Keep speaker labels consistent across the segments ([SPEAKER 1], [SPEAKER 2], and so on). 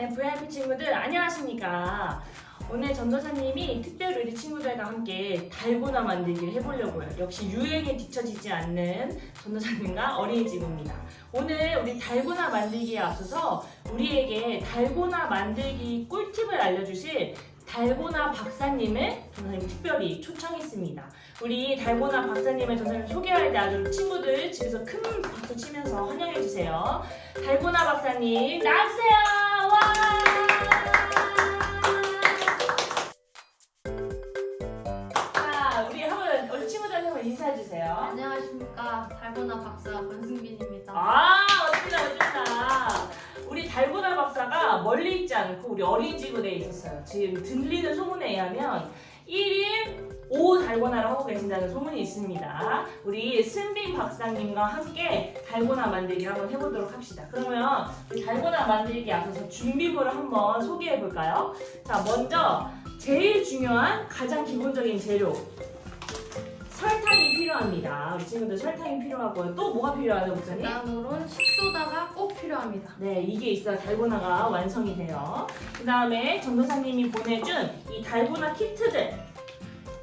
[SPEAKER 1] 네, VIP 친구들 안녕하십니까. 오늘 전도사님이 특별히 우리 친구들과 함께 달고나 만들기를 해보려고요. 역시 유행에 뒤처지지 않는 전도사님과 어린이집입니다. 오늘 우리 달고나 만들기에 앞서서 우리에게 달고나 만들기 꿀팁을 알려주실 달고나 박사님을 전도사님이 특별히 초청했습니다. 우리 달고나 박사님을 전도사님 소개할 때 아주 친구들 집에서 큰 박수 치면서 환영해주세요. 달고나 박사님 나와주세요. 와! 자, 우리 친구들한테 한번 인사해주세요.
[SPEAKER 2] 안녕하십니까. 달고나 박사 권승빈입니다.
[SPEAKER 1] 멋집니다. 우리 달고나 박사가 멀리 있지 않고 우리 어린이집에 있었어요. 지금 들리는 소문에 의하면 1일 5 달고나를 하고 계신다는 소문이 있습니다. 우리 승빈 박사님과 함께 달고나 만들기를 한번 해보도록 합시다. 그러면 우리 달고나 만들기 앞서서 준비물을 한번 소개해 볼까요? 자, 먼저 제일 중요한 가장 기본적인 재료 설탕이 필요합니다. 우리 친구들 설탕이 필요하고요. 또 뭐가 필요하죠, 목사님?
[SPEAKER 2] 다음으로는 식소다가 꼭 필요합니다.
[SPEAKER 1] 네, 이게 있어야 달고나가 완성이 돼요. 그 다음에 전도사님이 보내준 이 달고나 키트들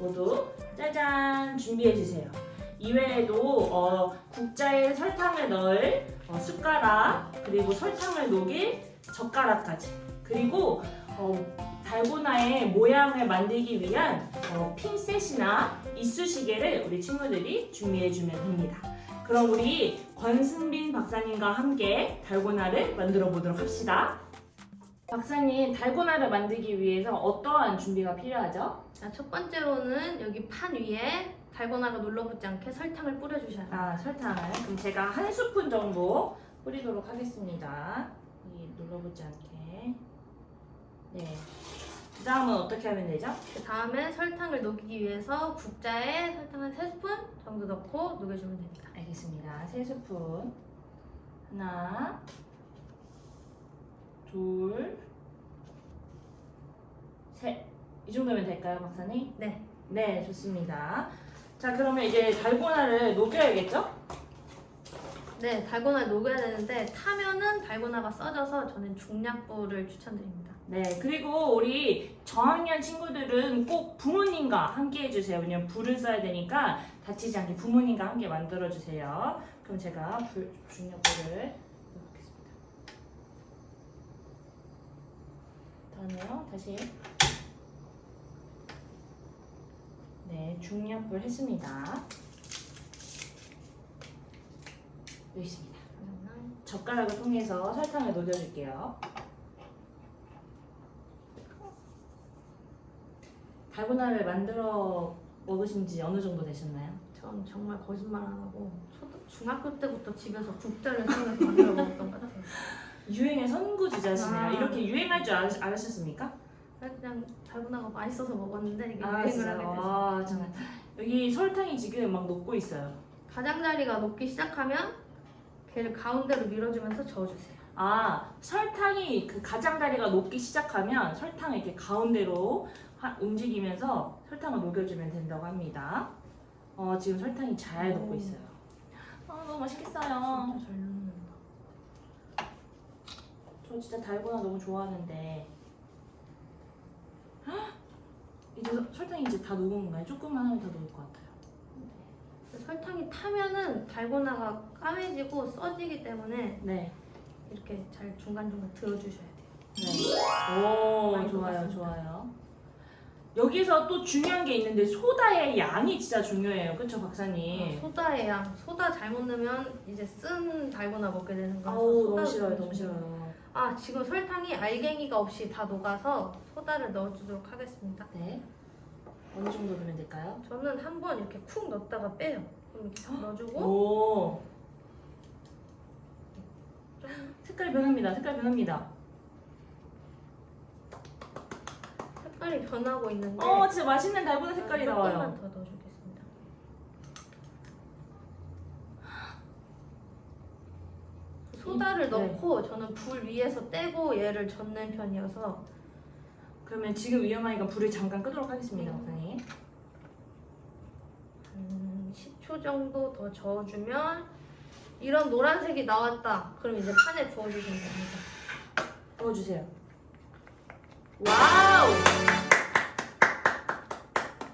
[SPEAKER 1] 모두 짜잔 준비해주세요. 이외에도 국자에 설탕을 넣을 숟가락, 그리고 설탕을 녹일 젓가락까지, 그리고 달고나의 모양을 만들기 위한 핀셋이나 이쑤시개를 우리 친구들이 준비해주면 됩니다. 그럼 우리 권승빈 박사님과 함께 달고나를 만들어 보도록 합시다. 박사님, 달고나를 만들기 위해서 어떠한 준비가 필요하죠?
[SPEAKER 2] 자, 첫 번째로는 여기 판 위에 달고나가 눌러붙지 않게 설탕을 뿌려주셔야 돼요.
[SPEAKER 1] 설탕을. 그럼 제가 한 스푼 정도 뿌리도록 하겠습니다. 이 눌러붙지 않게. 네. 그 다음은 어떻게 하면 되죠?
[SPEAKER 2] 그 다음에 설탕을 녹이기 위해서 국자에 설탕 한 3스푼 정도 넣고 녹여주면 됩니다.
[SPEAKER 1] 알겠습니다. 3스푼. 하나, 둘, 셋. 이 정도면 될까요, 박사님?
[SPEAKER 2] 네.
[SPEAKER 1] 네, 좋습니다. 자, 그러면 이제 달고나를 녹여야겠죠?
[SPEAKER 2] 네, 달고나를 녹여야 되는데 타면은 달고나가 써져서 저는 중약불을 추천드립니다.
[SPEAKER 1] 네, 그리고 우리 저학년 친구들은 꼭 부모님과 함께 해주세요. 왜냐면 불을 써야 되니까 다치지 않게 부모님과 함께 만들어주세요. 그럼 제가 중약불을 넣어보겠습니다. 다음에요, 다시. 네, 중약불 했습니다. 여기 있습니다. 젓가락을 통해서 설탕을 녹여줄게요. 달고나를 만들어 먹으신 지 어느 정도 되셨나요?
[SPEAKER 2] 전 정말 거짓말 안 하고 중학교 때부터 집에서 국자를 사면서 만들어 먹었던 것 같아요.
[SPEAKER 1] 유행의 선구주자시네요. 이렇게 유행할 줄 알았습니까?
[SPEAKER 2] 그냥 달고나가 맛있어서 먹었는데 이게
[SPEAKER 1] 진짜요?
[SPEAKER 2] 유행을 하게 됐어요.
[SPEAKER 1] 정말. 여기 설탕이 지금 막 녹고 있어요.
[SPEAKER 2] 가장자리가 녹기 시작하면 걔를 가운데로 밀어주면서 저어주세요.
[SPEAKER 1] 설탕이 그 가장자리가 녹기 시작하면 설탕을 이렇게 가운데로 움직이면서 설탕을 녹여주면 된다고 합니다. 지금 설탕이 잘 녹고 있어요. 너무 맛있겠어요.
[SPEAKER 2] 진짜 잘 녹는다.
[SPEAKER 1] 저 진짜 달고나 너무 좋아하는데. 이제 설탕이 이제 다 녹은 건가요? 조금만 하면 다 녹을 것 같아요.
[SPEAKER 2] 설탕이 타면은 달고나가 까매지고 써지기 때문에
[SPEAKER 1] 네.
[SPEAKER 2] 이렇게 잘 중간중간 들어주셔야 돼요.
[SPEAKER 1] 네. 오,
[SPEAKER 2] 많이
[SPEAKER 1] 좋아요,
[SPEAKER 2] 녹았습니다.
[SPEAKER 1] 좋아요. 여기서 또 중요한 게 있는데 소다의 양이 진짜 중요해요. 그쵸, 박사님?
[SPEAKER 2] 소다의 양. 소다 잘못 넣으면 이제 쓴 달고나 먹게 되는 거라서
[SPEAKER 1] 아우, 너무
[SPEAKER 2] 소다를
[SPEAKER 1] 싫어요,
[SPEAKER 2] 좀
[SPEAKER 1] 너무 싫어요.
[SPEAKER 2] 지금 설탕이 알갱이가 없이 다 녹아서 소다를 넣어주도록 하겠습니다.
[SPEAKER 1] 네. 어느 정도 넣으면 될까요?
[SPEAKER 2] 저는 한번 이렇게 쿡 넣었다가 빼요. 그럼 이렇게 딱 넣어주고
[SPEAKER 1] 오. 색깔이 변합니다. 색깔 변합니다.
[SPEAKER 2] 색깔이 변하고 있는데
[SPEAKER 1] 진짜 맛있는 달고나 색깔이 나와요.
[SPEAKER 2] 조금만 더 넣어주겠습니다. 소다를
[SPEAKER 1] 네.
[SPEAKER 2] 넣고 저는 불 위에서 떼고 얘를 젓는 편이어서
[SPEAKER 1] 그러면 지금 위험하니까 불을 잠깐 끄도록 하겠습니다, 박사님.
[SPEAKER 2] 10초 정도 더 저어주면 이런 노란색이 나왔다. 그럼 이제 판에 부어주시면 됩니다.
[SPEAKER 1] 부어주세요. 와우!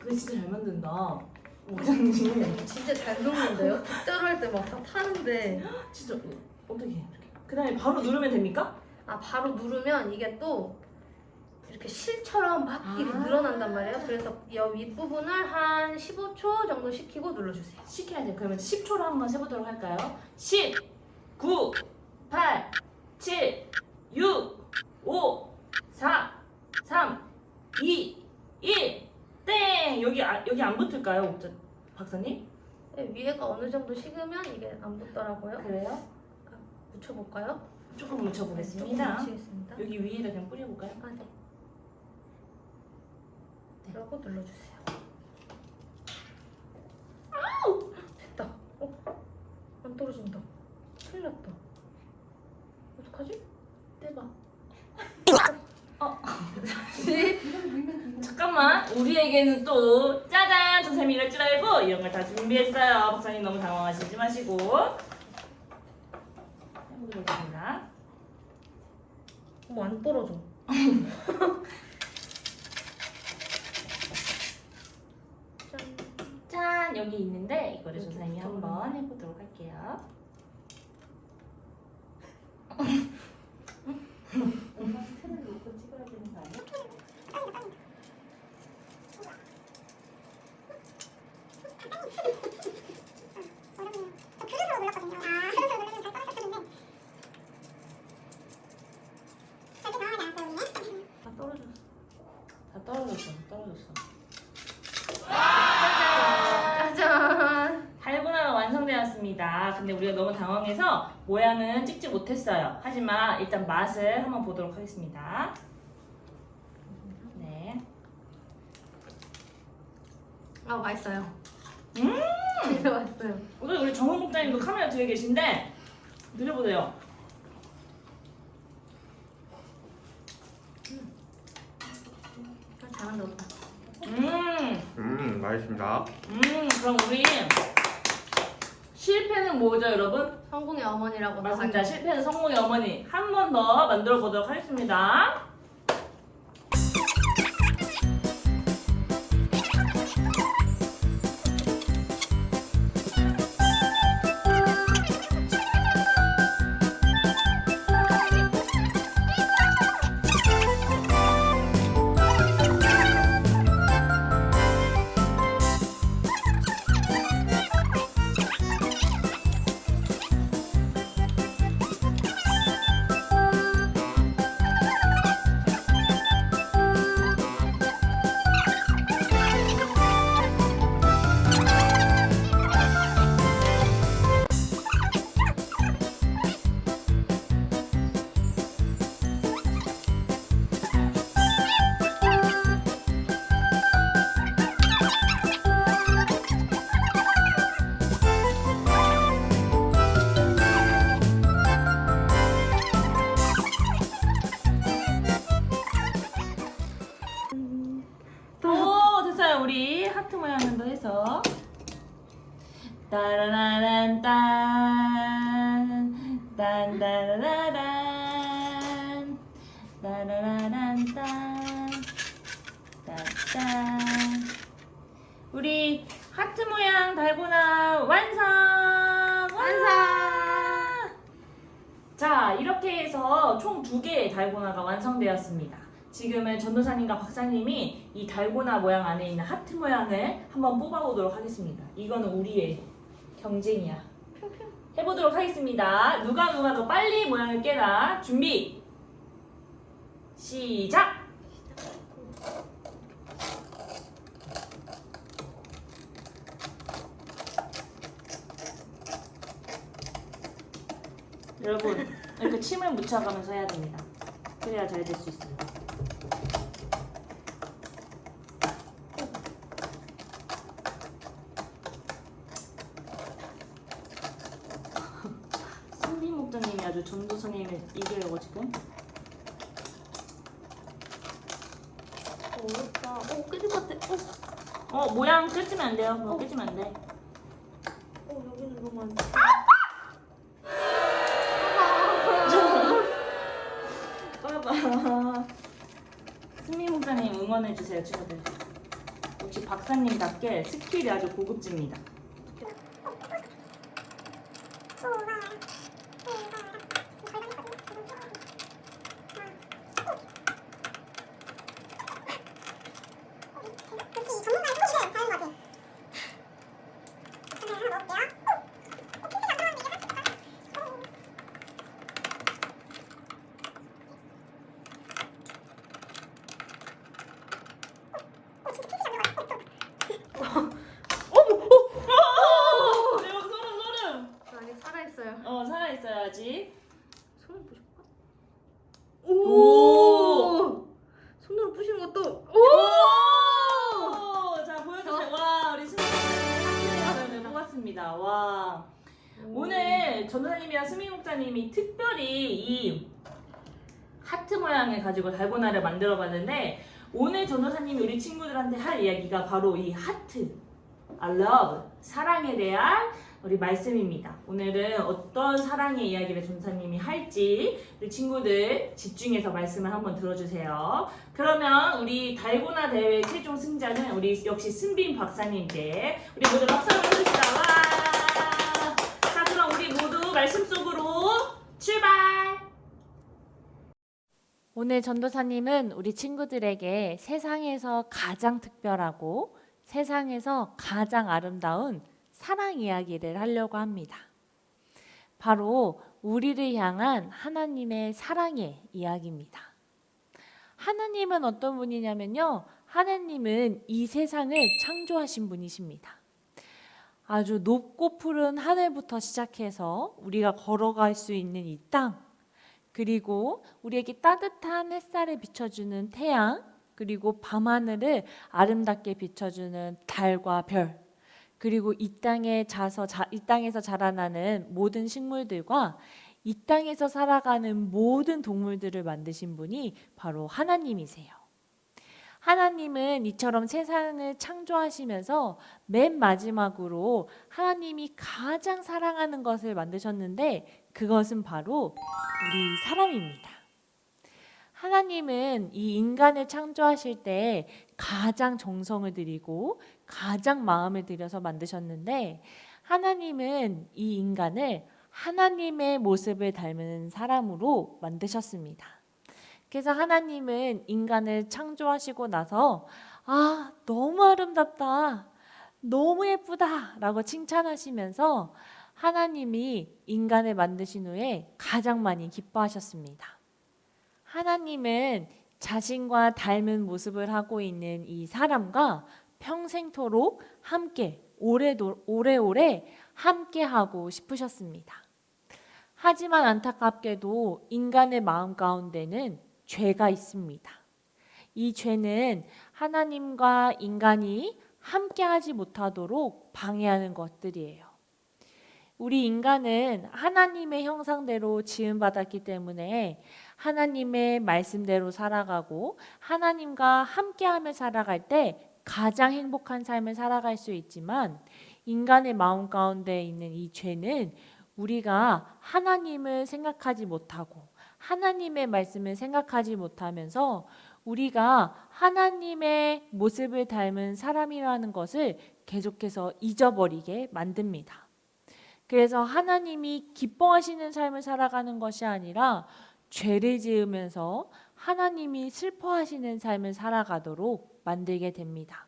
[SPEAKER 1] 그거 진짜 잘 만든다. 목장님.
[SPEAKER 2] 진짜 잘 녹는데요? 빗자루 할 때 막 다 타는데.
[SPEAKER 1] 진짜 어떻게 해? 그 다음에 바로 누르면 됩니까?
[SPEAKER 2] 아 바로 누르면 이게 또 이렇게 실처럼 막 이렇게 늘어난단 말이에요. 그래서 이 윗부분을 한 15초 정도 식히고 눌러주세요.
[SPEAKER 1] 시켜야 돼. 그러면 10초로 한번 세보도록 할까요? 10, 9, 8, 7, 6, 5, 4, 3, 2, 1, 땡! 여기 안 붙을까요, 박사님?
[SPEAKER 2] 네, 위에가 어느 정도 식으면 이게 안 붙더라고요.
[SPEAKER 1] 그래요?
[SPEAKER 2] 묻혀볼까요?
[SPEAKER 1] 조금
[SPEAKER 2] 조금
[SPEAKER 1] 묻혀보겠습니다.
[SPEAKER 2] 묻히겠습니다.
[SPEAKER 1] 여기 위에다 그냥 뿌려볼까요?
[SPEAKER 2] 아, 네. 그러고 눌러주세요. 아우! 됐다. 안 떨어진다. 큰일 났다. 어떡하지?
[SPEAKER 1] 대박. 잠깐만, 우리에게는 또 짜잔! 선생님이 이럴 줄 알고 이런 걸 다 준비했어요. 박사님 너무 당황하시지 마시고 해보도록 하겠습니다.
[SPEAKER 2] 안 떨어져. 짠.
[SPEAKER 1] 짠! 여기 있는데 이거를
[SPEAKER 2] 여기
[SPEAKER 1] 선생님이
[SPEAKER 2] 붙어오는
[SPEAKER 1] 한번 해보도록 할게요. 엄마 틀을 놓고 찍어야 되는 거 아니야?
[SPEAKER 2] 다 떨어졌어.
[SPEAKER 1] 다 떨어졌어.
[SPEAKER 2] 짜잔.
[SPEAKER 1] 달고나가 완성되었습니다. 근데 우리가 너무 당황해서 모양은 찍지 못했어요. 하지만 일단 맛을 한번 보도록 하겠습니다. 네.
[SPEAKER 2] 아 맛있어요.
[SPEAKER 1] 음!
[SPEAKER 2] 진짜 맛있어요.
[SPEAKER 1] 우리 정훈 목장님도 카메라 뒤에 계신데 드셔보세요.
[SPEAKER 2] 아, 잘한다 오빠.
[SPEAKER 3] 맛있습니다.
[SPEAKER 1] 그럼 우리 실패는 뭐죠, 여러분?
[SPEAKER 2] 성공의 어머니라고
[SPEAKER 1] 맞습니다. 실패는 성공의 어머니. 한 번 더 만들어 보도록 하겠습니다. 오, 됐어요. 우리 하트 모양으로 해서 따라라란 딴 딴따라라란 따라라란 딴 딴딴 우리 하트 모양 달고나 완성! 자, 이렇게 해서 총 2개의 달고나가 완성되었습니다. 지금은 전도사님과 박사님이 이 달고나 모양 안에 있는 하트 모양을 한번 뽑아보도록 하겠습니다. 이거는 우리의 경쟁이야. 해보도록 하겠습니다. 누가 더 빨리 모양을 깨나. 준비! 시작! 여러분, 이렇게 침을 묻혀가면서 해야 됩니다. 그래야 잘 될 수 있어요. 승빈 목장님이 아주 전도사님을 이기려고 지금.
[SPEAKER 2] 어렵다. 깨질 것 같아.
[SPEAKER 1] 모양 끄지면 안 돼요. 그거 끄지면 안 돼.
[SPEAKER 2] 여기는 너무 안 돼.
[SPEAKER 1] 봐봐. 승민 목사님 응원해주세요, 친구들. 역시 박사님답게 스킬이 아주 고급집니다. 소름!
[SPEAKER 2] 아직 살아있어요.
[SPEAKER 1] 살아있어야지.
[SPEAKER 2] 손을 부실까?
[SPEAKER 1] 오!
[SPEAKER 2] 손으로 부시는 것도
[SPEAKER 1] 자, 보여주세요. 와, 우리 승민 목사님 뽑았습니다. 와. 오늘 전도사님이랑 승민 목사님이 특별히 이 하트 모양을 가지고 달고나를 만들어 봤는데, 오늘 전도사님이 우리 친구들한테 할 이야기가 바로 이 하트, love, 사랑에 대한 우리 말씀입니다. 오늘은 어떤 사랑의 이야기를 전도사님이 할지 우리 친구들 집중해서 말씀을 한번 들어주세요. 그러면 우리 달고나 대회 최종 승자는 우리 역시 승빈 박사님께 우리 모두 박수를 해주시다. 와! 자, 그럼 우리 모두 말씀 속으로 출발!
[SPEAKER 3] 오늘 전도사님은 우리 친구들에게 세상에서 가장 특별하고 세상에서 가장 아름다운 사랑 이야기를 하려고 합니다. 바로 우리를 향한 하나님의 사랑의 이야기입니다. 하나님은 어떤 분이냐면요, 하나님은 이 세상을 창조하신 분이십니다. 아주 높고 푸른 하늘부터 시작해서 우리가 걸어갈 수 있는 이 땅, 그리고 우리에게 따뜻한 햇살을 비춰주는 태양, 그리고 밤하늘을 아름답게 비춰주는 달과 별, 그리고 이 땅에서 자라나는 모든 식물들과 이 땅에서 살아가는 모든 동물들을 만드신 분이 바로 하나님이세요. 하나님은 이처럼 세상을 창조하시면서 맨 마지막으로 하나님이 가장 사랑하는 것을 만드셨는데, 그것은 바로 우리 사람입니다. 하나님은 이 인간을 창조하실 때 가장 정성을 들이고 가장 마음을 들여서 만드셨는데, 하나님은 이 인간을 하나님의 모습을 닮은 사람으로 만드셨습니다. 그래서 하나님은 인간을 창조하시고 나서 너무 아름답다, 너무 예쁘다 라고 칭찬하시면서 하나님이 인간을 만드신 후에 가장 많이 기뻐하셨습니다. 하나님은 자신과 닮은 모습을 하고 있는 이 사람과 평생토록 함께 오래오래 함께하고 싶으셨습니다. 하지만 안타깝게도 인간의 마음 가운데는 죄가 있습니다. 이 죄는 하나님과 인간이 함께하지 못하도록 방해하는 것들이에요. 우리 인간은 하나님의 형상대로 지음받았기 때문에 하나님의 말씀대로 살아가고 하나님과 함께하며 살아갈 때 가장 행복한 삶을 살아갈 수 있지만, 인간의 마음 가운데 있는 이 죄는 우리가 하나님을 생각하지 못하고 하나님의 말씀을 생각하지 못하면서 우리가 하나님의 모습을 닮은 사람이라는 것을 계속해서 잊어버리게 만듭니다. 그래서 하나님이 기뻐하시는 삶을 살아가는 것이 아니라 죄를 지으면서 하나님이 슬퍼하시는 삶을 살아가도록 만들게 됩니다.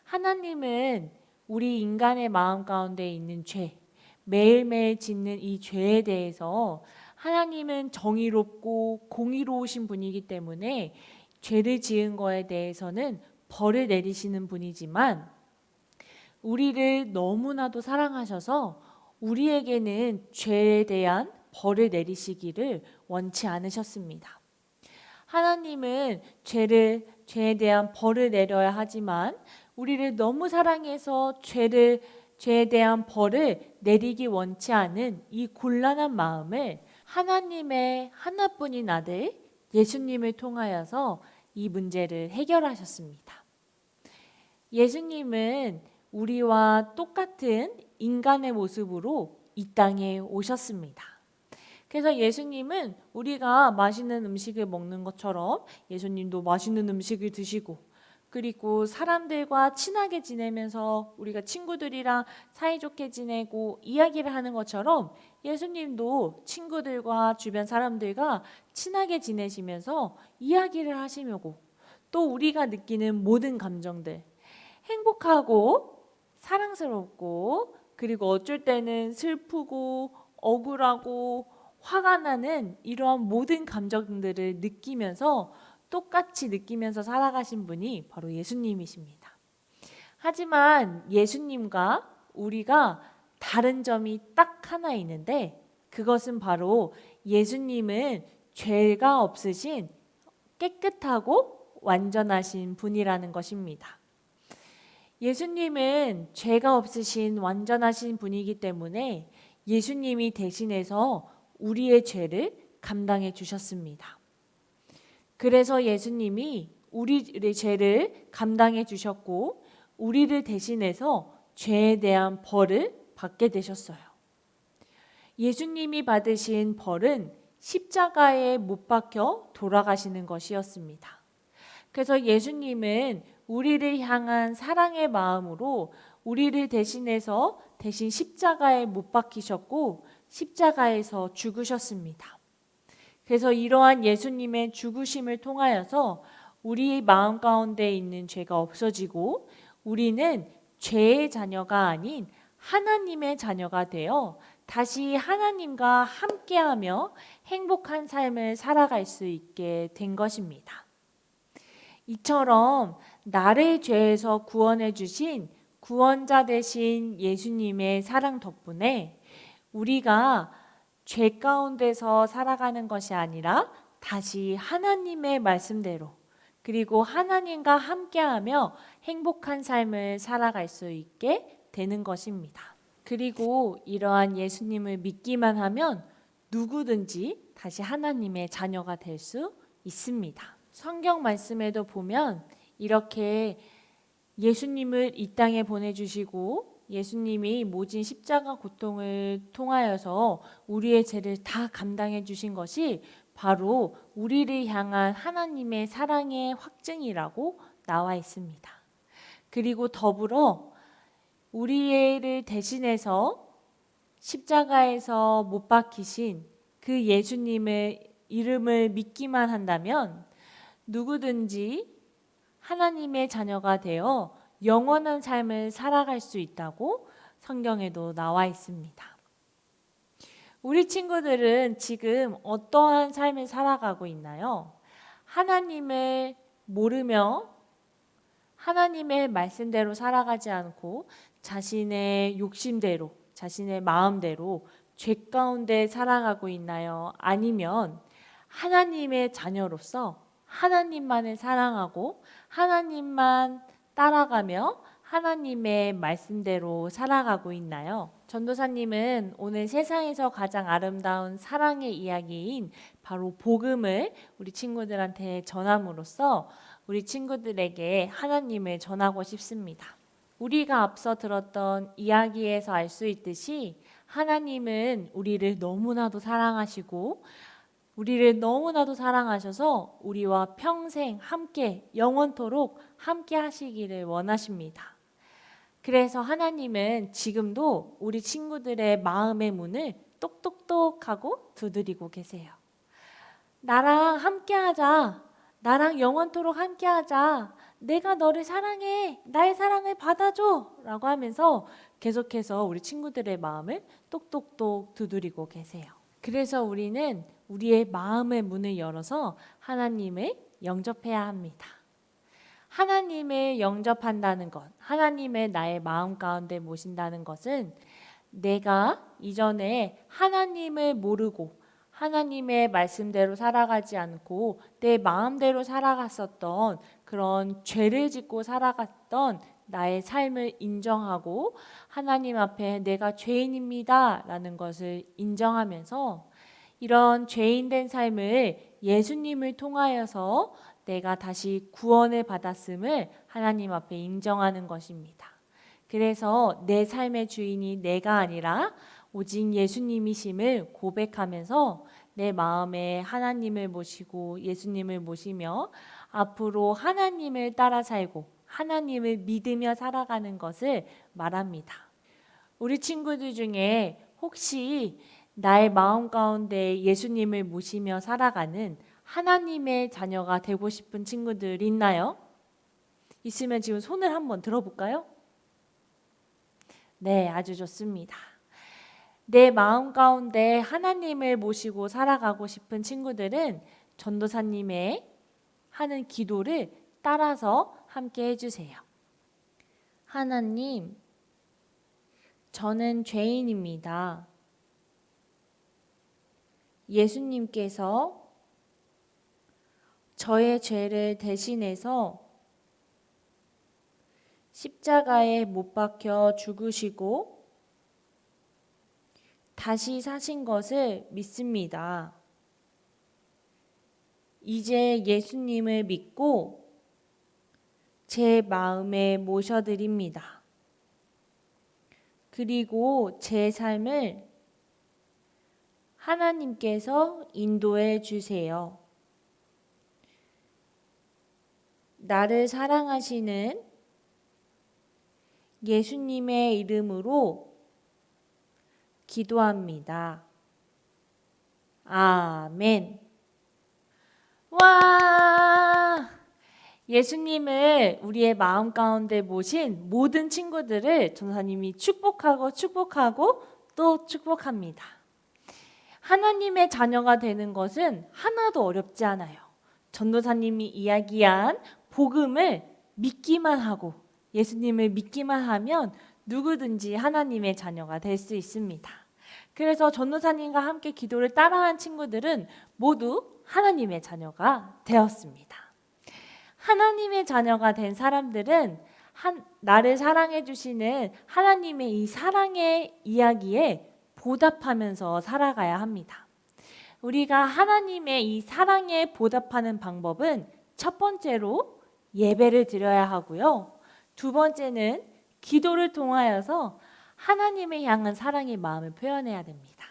[SPEAKER 3] 하나님은 우리 인간의 마음 가운데 있는 죄, 매일매일 짓는 이 죄에 대해서 하나님은 정의롭고 공의로우신 분이기 때문에 죄를 지은 거에 대해서는 벌을 내리시는 분이지만, 우리를 너무나도 사랑하셔서 우리에게는 죄에 대한 벌을 내리시기를 원치 않으셨습니다. 하나님은 죄에 대한 벌을 내려야 하지만 우리를 너무 사랑해서 죄에 대한 벌을 내리기 원치 않은 이 곤란한 마음을 하나님의 하나뿐인 아들 예수님을 통하여서 이 문제를 해결하셨습니다. 예수님은 우리와 똑같은 인간의 모습으로 이 땅에 오셨습니다. 그래서 예수님은 우리가 맛있는 음식을 먹는 것처럼 예수님도 맛있는 음식을 드시고, 그리고 사람들과 친하게 지내면서 우리가 친구들이랑 사이좋게 지내고 이야기를 하는 것처럼 예수님도 친구들과 주변 사람들과 친하게 지내시면서 이야기를 하시려고, 또 우리가 느끼는 모든 감정들, 행복하고 사랑스럽고, 그리고 어쩔 때는 슬프고 억울하고 화가 나는 이러한 모든 감정들을 느끼면서 똑같이 느끼면서 살아가신 분이 바로 예수님이십니다. 하지만 예수님과 우리가 다른 점이 딱 하나 있는데, 그것은 바로 예수님은 죄가 없으신 깨끗하고 완전하신 분이라는 것입니다. 예수님은 죄가 없으신 완전하신 분이기 때문에 예수님이 대신해서 우리의 죄를 감당해 주셨습니다. 그래서 예수님이 우리의 죄를 감당해 주셨고 우리를 대신해서 죄에 대한 벌을 받게 되셨어요. 예수님이 받으신 벌은 십자가에 못 박혀 돌아가시는 것이었습니다. 그래서 예수님은 우리를 향한 사랑의 마음으로 우리를 대신해서 대신 십자가에 못 박히셨고 십자가에서 죽으셨습니다. 그래서 이러한 예수님의 죽으심을 통하여서 우리 마음 가운데 있는 죄가 없어지고 우리는 죄의 자녀가 아닌 하나님의 자녀가 되어 다시 하나님과 함께하며 행복한 삶을 살아갈 수 있게 된 것입니다. 이처럼 나를 죄에서 구원해 주신 구원자 되신 예수님의 사랑 덕분에 우리가 죄 가운데서 살아가는 것이 아니라 다시 하나님의 말씀대로, 그리고 하나님과 함께하며 행복한 삶을 살아갈 수 있게 되는 것입니다. 그리고 이러한 예수님을 믿기만 하면 누구든지 다시 하나님의 자녀가 될 수 있습니다. 성경 말씀에도 보면 이렇게 예수님을 이 땅에 보내주시고 예수님이 모진 십자가 고통을 통하여서 우리의 죄를 다 감당해 주신 것이 바로 우리를 향한 하나님의 사랑의 확증이라고 나와 있습니다. 그리고 더불어 우리를 대신해서 십자가에서 못 박히신 그 예수님의 이름을 믿기만 한다면 누구든지 하나님의 자녀가 되어 영원한 삶을 살아갈 수 있다고 성경에도 나와 있습니다. 우리 친구들은 지금 어떠한 삶을 살아가고 있나요? 하나님을 모르며 하나님의 말씀대로 살아가지 않고 자신의 욕심대로, 자신의 마음대로 죄 가운데 살아가고 있나요? 아니면 하나님의 자녀로서 하나님만을 사랑하고 하나님만 따라가며 하나님의 말씀대로 살아가고 있나요? 전도사님은 오늘 세상에서 가장 아름다운 사랑의 이야기인 바로 복음을 우리 친구들한테 전함으로써 우리 친구들에게 하나님을 전하고 싶습니다. 우리가 앞서 들었던 이야기에서 알 수 있듯이 하나님은 우리를 너무나도 사랑하시고 우리를 너무나도 사랑하셔서 우리와 평생 함께 영원토록 함께 하시기를 원하십니다. 그래서 하나님은 지금도 우리 친구들의 마음의 문을 똑똑똑 하고 두드리고 계세요. 나랑 함께 하자. 나랑 영원토록 함께 하자. 내가 너를 사랑해. 나의 사랑을 받아줘. 라고 하면서 계속해서 우리 친구들의 마음을 똑똑똑 두드리고 계세요. 그래서 우리는 우리의 마음의 문을 열어서 하나님을 영접해야 합니다. 하나님을 영접한다는 것, 하나님을 나의 마음 가운데 모신다는 것은 내가 이전에 하나님을 모르고 하나님의 말씀대로 살아가지 않고 내 마음대로 살아갔었던 그런 죄를 짓고 살아갔던 나의 삶을 인정하고 하나님 앞에 내가 죄인입니다 라는 것을 인정하면서 이런 죄인된 삶을 예수님을 통하여서 내가 다시 구원을 받았음을 하나님 앞에 인정하는 것입니다. 그래서 내 삶의 주인이 내가 아니라 오직 예수님이심을 고백하면서 내 마음에 하나님을 모시고 예수님을 모시며 앞으로 하나님을 따라 살고 하나님을 믿으며 살아가는 것을 말합니다. 우리 친구들 중에 혹시 나의 마음 가운데 예수님을 모시며 살아가는 하나님의 자녀가 되고 싶은 친구들 있나요? 있으면 지금 손을 한번 들어볼까요? 네, 아주 좋습니다. 내 마음 가운데 하나님을 모시고 살아가고 싶은 친구들은 전도사님의 하는 기도를 따라서 함께 해주세요. 하나님, 저는 죄인입니다. 예수님께서 저의 죄를 대신해서 십자가에 못 박혀 죽으시고 다시 사신 것을 믿습니다. 이제 예수님을 믿고 제 마음에 모셔드립니다. 그리고 제 삶을 하나님께서 인도해 주세요. 나를 사랑하시는 예수님의 이름으로 기도합니다. 아멘. 와! 예수님을 우리의 마음 가운데 모신 모든 친구들을 전도사님이 축복하고 또 축복합니다. 하나님의 자녀가 되는 것은 하나도 어렵지 않아요. 전도사님이 이야기한 복음을 믿기만 하고 예수님을 믿기만 하면 누구든지 하나님의 자녀가 될 수 있습니다. 그래서 전도사님과 함께 기도를 따라한 친구들은 모두 하나님의 자녀가 되었습니다. 하나님의 자녀가 된 사람들은 나를 사랑해 주시는 하나님의 이 사랑의 이야기에 보답하면서 살아가야 합니다. 우리가 하나님의 이 사랑에 보답하는 방법은 첫 번째로 예배를 드려야 하고요. 두 번째는 기도를 통하여서 하나님을 향한 사랑의 마음을 표현해야 됩니다.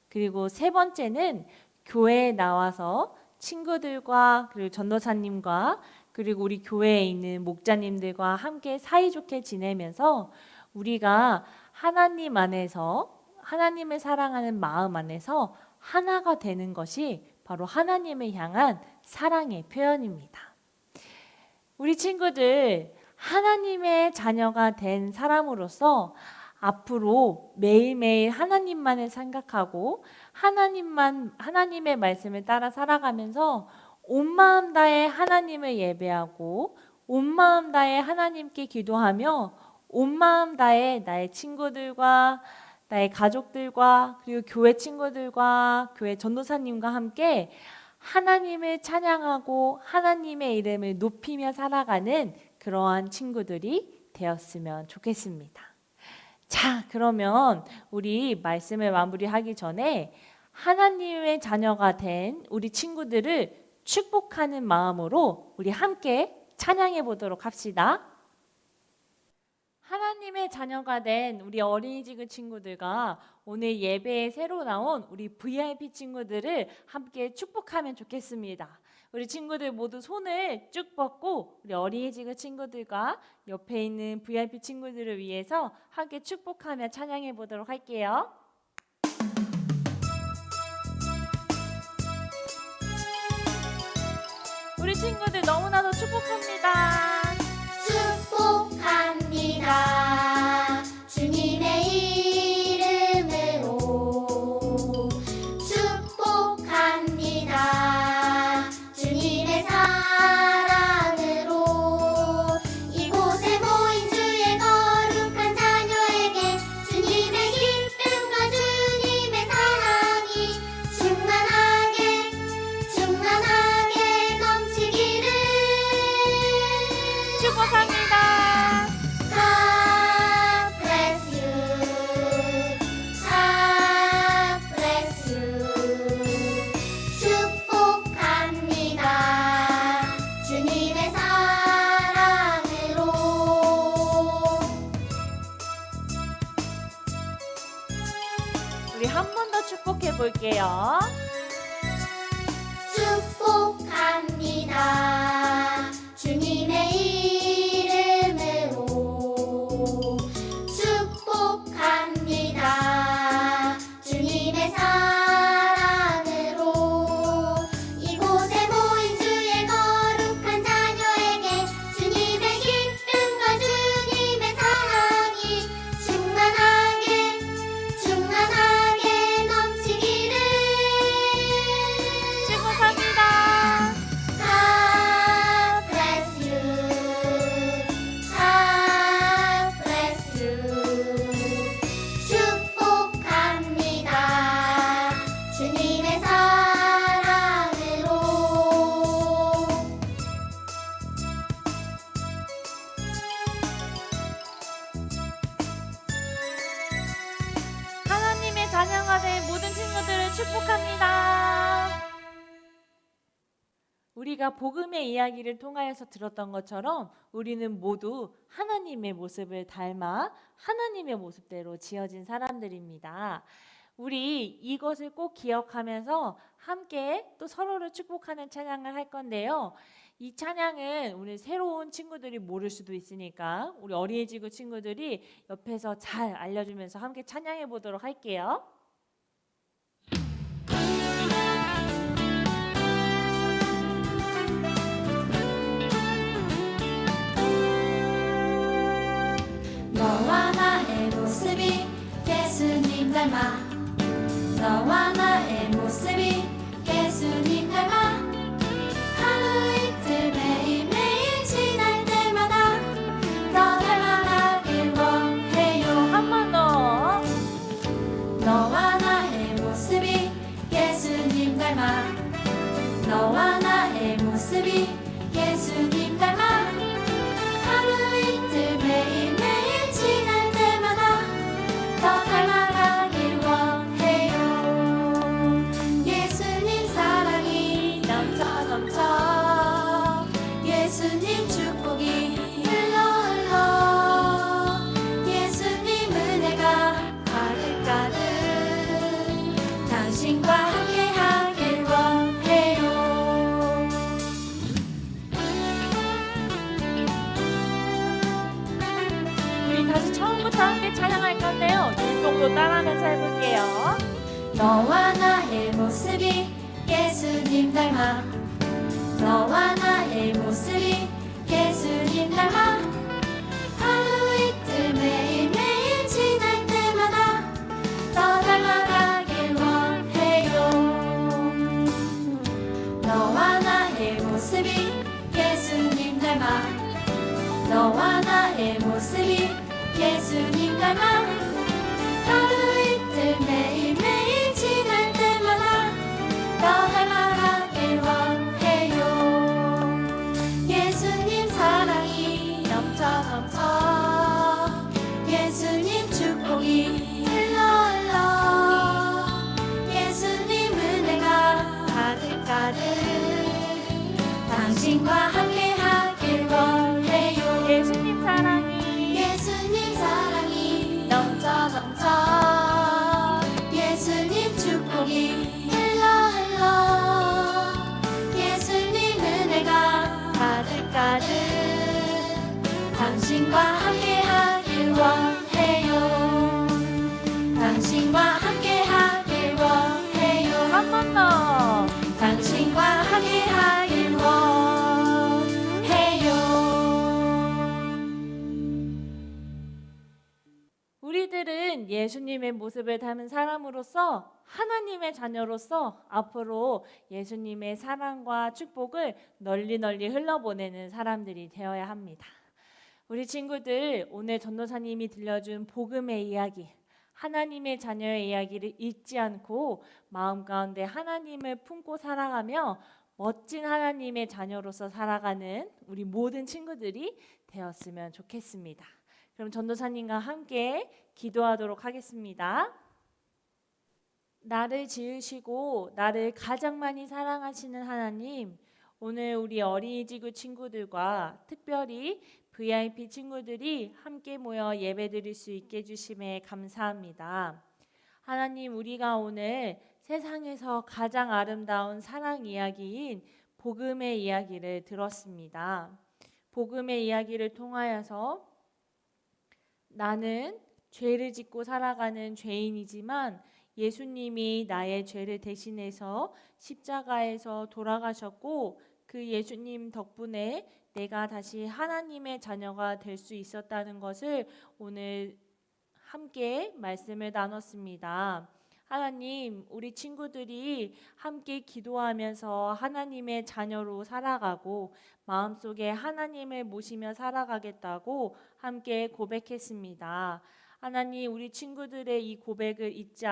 [SPEAKER 3] 그리고 세 번째는 교회에 나와서 친구들과 그리고 전도사님과 그리고 우리 교회에 있는 목자님들과 함께 사이좋게 지내면서 우리가 하나님 안에서 하나님을 사랑하는 마음 안에서 하나가 되는 것이 바로 하나님을 향한 사랑의 표현입니다. 우리 친구들 하나님의 자녀가 된 사람으로서 앞으로 매일매일 하나님만을 생각하고 하나님의 말씀을 따라 살아가면서 온 마음 다해 하나님을 예배하고 온 마음 다해 하나님께 기도하며 온 마음 다해 나의 친구들과 나의 가족들과 그리고 교회 친구들과 교회 전도사님과 함께 하나님을 찬양하고 하나님의 이름을 높이며 살아가는 그러한 친구들이 되었으면 좋겠습니다. 자, 그러면 우리 말씀을 마무리하기 전에 하나님의 자녀가 된 우리 친구들을 축복하는 마음으로 우리 함께 찬양해 보도록 합시다. 하나님의 자녀가 된 우리 어린이집 친구들과 오늘 예배에 새로 나온 우리 VIP 친구들을 함께 축복하면 좋겠습니다. 우리 친구들 모두 손을 쭉 뻗고 우리 어린이집 친구들과 옆에 있는 VIP 친구들을 위해서 함께 축복하며 찬양해 보도록 할게요. 우리 친구들 너무나도 축복합니다.
[SPEAKER 4] 축복합니다. 주님의 이름으로 축복합니다. 주님의 사랑으로 이곳에 모인 주의 거룩한 자녀에게 주님의 기쁨과 주님의 사랑이 충만하게 넘치기를
[SPEAKER 3] 볼게요.
[SPEAKER 4] 축복합니다. 주님의 이름으로 축복합니다. 주님의 사랑으로 이곳에 모인 주의 거룩한 자녀에게 주님의 기쁨과 주님의 사랑이 충만하게 넘치기를.
[SPEAKER 3] 축복합니다.
[SPEAKER 4] God bless you. God bless you. 축복합니다. 주님의 사랑으로.
[SPEAKER 3] 하나님의 자녀가 된 모든 친구들을 축복합니다. 우리가 복음의 이야기를 통하여서 들었던 것처럼 우리는 모두 하나님의 모습을 닮아 하나님의 모습대로 지어진 사람들입니다. 우리 이것을 꼭 기억하면서 함께 또 서로를 축복하는 찬양을 할 건데요. 이 찬양은 우리 새로운 친구들이 모를 수도 있으니까 우리 어린이지구 친구들이 옆에서 잘 알려주면서 함께 찬양해 보도록 할게요.
[SPEAKER 5] 너와 나의 모습이 예수님 닮아 너와 나의 모습이 예수님 닮아 하루 이틀 매일매일 지날 때마다 더 닮아가길 원해요.
[SPEAKER 3] 한 번 더.
[SPEAKER 5] 너와 나의 모습이 예수님 닮아 너와 나의 모습이 예수님 닮아 하루 이틀 매일매일 지날 때마다 더 닮아가길 원해요. 예수님 사랑이 넘쳐 예수님 축복이 흘러 예수님 은혜가 가득가득 당신과 함께하길 원해요.
[SPEAKER 3] 우리 다시 처음부터 함께 찬양할 건데요. 눈동도 따라하면서 해볼게요.
[SPEAKER 5] 너와 나의 모습이 예수님 닮아 너와 나의 모습이 예수님 닮아 하루 이틀 매일매일 지날 때마다 더 닮아가길 원해요. 너와 나의 모습이 예수님 닮아 너와 나의 모습이 예수님 닮아 하루 이틀 매일매일 지날 때마다 더 닮아가길 원해요. 예수님 사랑이 넘쳐 예수님 축복이 흘러 예수님 은혜가 가득가득 당신과 함께하길 원해요.
[SPEAKER 3] 예수님 사랑이
[SPEAKER 5] 예수님 사랑이
[SPEAKER 3] 넘쳐
[SPEAKER 5] 예수님 축복이 흘러 예수님 은혜가 가득가득 당신과 함께하길 원해요. 당신과 함께하길 원해요.
[SPEAKER 3] 한 번 더.
[SPEAKER 5] 당신과 함께하길 원해요.
[SPEAKER 3] 우리들은 예수님의 모습을 닮은 사람으로서 하나님의 자녀로서 앞으로 예수님의 사랑과 축복을 널리 흘러보내는 사람들이 되어야 합니다. 우리 친구들 오늘 전도사님이 들려준 복음의 이야기, 하나님의 자녀의 이야기를 잊지 않고 마음 가운데 하나님을 품고 살아가며 멋진 하나님의 자녀로서 살아가는 우리 모든 친구들이 되었으면 좋겠습니다. 그럼 전도사님과 함께 기도하도록 하겠습니다. 나를 지으시고 나를 가장 많이 사랑하시는 하나님, 오늘 우리 어린이지구 친구들과 특별히 VIP 친구들이 함께 모여 예배드릴 수 있게 해주심에 감사합니다. 하나님, 우리가 오늘 세상에서 가장 아름다운 사랑 이야기인 복음의 이야기를 들었습니다. 복음의 이야기를 통하여서 나는 죄를 짓고 살아가는 죄인이지만 예수님이 나의 죄를 대신해서 십자가에서 돌아가셨고 그 예수님 덕분에 내가 다시 하나님의 자녀가 될 수 있었다는 것을 오늘 함께 말씀을 나눴습니다. 하나님, 우리 친구들이 함께 기도하면서 하나님의 자녀로 살아가고 마음속에 하나님을 모시며 살아가겠다고 함께 고백했습니다. 하나님, 우리 친구들의 이 고백을 잊지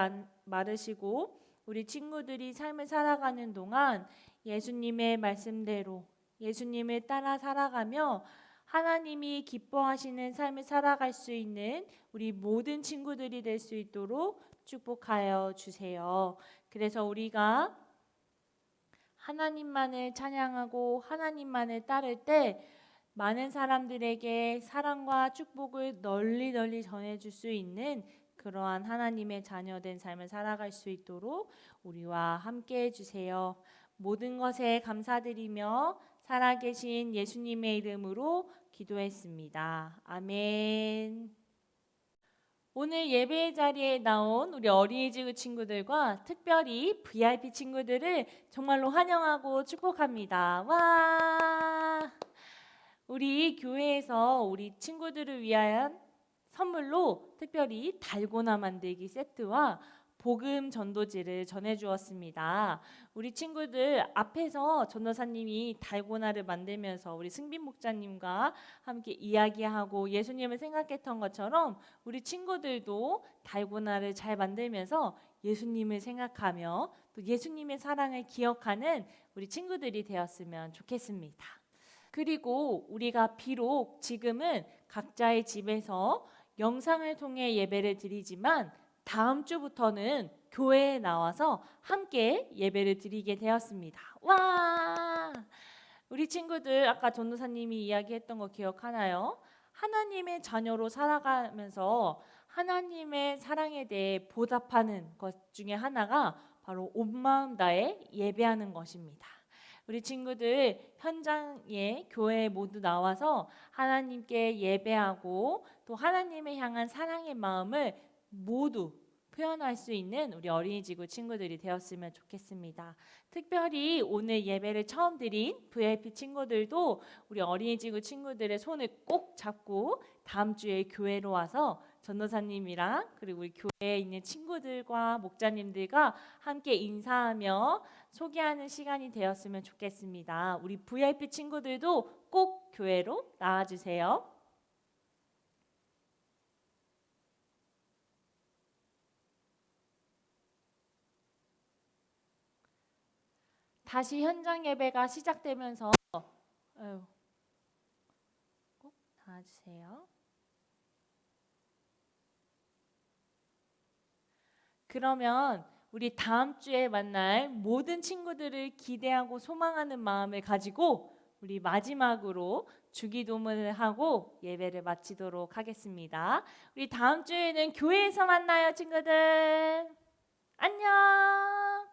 [SPEAKER 3] 말으시고 우리 친구들이 삶을 살아가는 동안 예수님의 말씀대로 예수님을 따라 살아가며 하나님이 기뻐하시는 삶을 살아갈 수 있는 우리 모든 친구들이 될 수 있도록 축복하여 주세요. 그래서 우리가 하나님만을 찬양하고 하나님만을 따를 때 많은 사람들에게 사랑과 축복을 널리 전해줄 수 있는 그러한 하나님의 자녀된 삶을 살아갈 수 있도록 우리와 함께 해주세요. 모든 것에 감사드리며 살아계신 예수님의 이름으로 기도했습니다. 아멘. 오늘 예배의 자리에 나온 우리 어린이집 친구들과 특별히 VIP 친구들을 정말로 환영하고 축복합니다. 와! 우리 교회에서 우리 친구들을 위한 선물로 특별히 달고나 만들기 세트와 복음 전도지를 전해주었습니다. 우리 친구들 앞에서 전도사님이 달고나를 만들면서 우리 승빈 목자님과 함께 이야기하고 예수님을 생각했던 것처럼 우리 친구들도 달고나를 잘 만들면서 예수님을 생각하며 또 예수님의 사랑을 기억하는 우리 친구들이 되었으면 좋겠습니다. 그리고 우리가 비록 지금은 각자의 집에서 영상을 통해 예배를 드리지만 다음 주부터는 교회에 나와서 함께 예배를 드리게 되었습니다. 와! 우리 친구들 아까 전도사님이 이야기했던 거 기억하나요? 하나님의 자녀로 살아가면서 하나님의 사랑에 대해 보답하는 것 중에 하나가 바로 온 마음 다해 예배하는 것입니다. 우리 친구들 현장에 교회에 모두 나와서 하나님께 예배하고 또 하나님을 향한 사랑의 마음을 모두 표현할 수 있는 우리 어린이지구 친구들이 되었으면 좋겠습니다. 특별히 오늘 예배를 처음 드린 VIP 친구들도 우리 어린이지구 친구들의 손을 꼭 잡고 다음 주에 교회로 와서 전도사님이랑 그리고 우리 교회에 있는 친구들과 목자님들과 함께 인사하며 소개하는 시간이 되었으면 좋겠습니다. 우리 VIP 친구들도 꼭 교회로 나와주세요. 다시 현장 예배가 시작되면서 꼭 나와주세요. 그러면 우리 다음 주에 만날 모든 친구들을 기대하고 소망하는 마음을 가지고 우리 마지막으로 주기도문을 하고 예배를 마치도록 하겠습니다. 우리 다음 주에는 교회에서 만나요, 친구들. 안녕.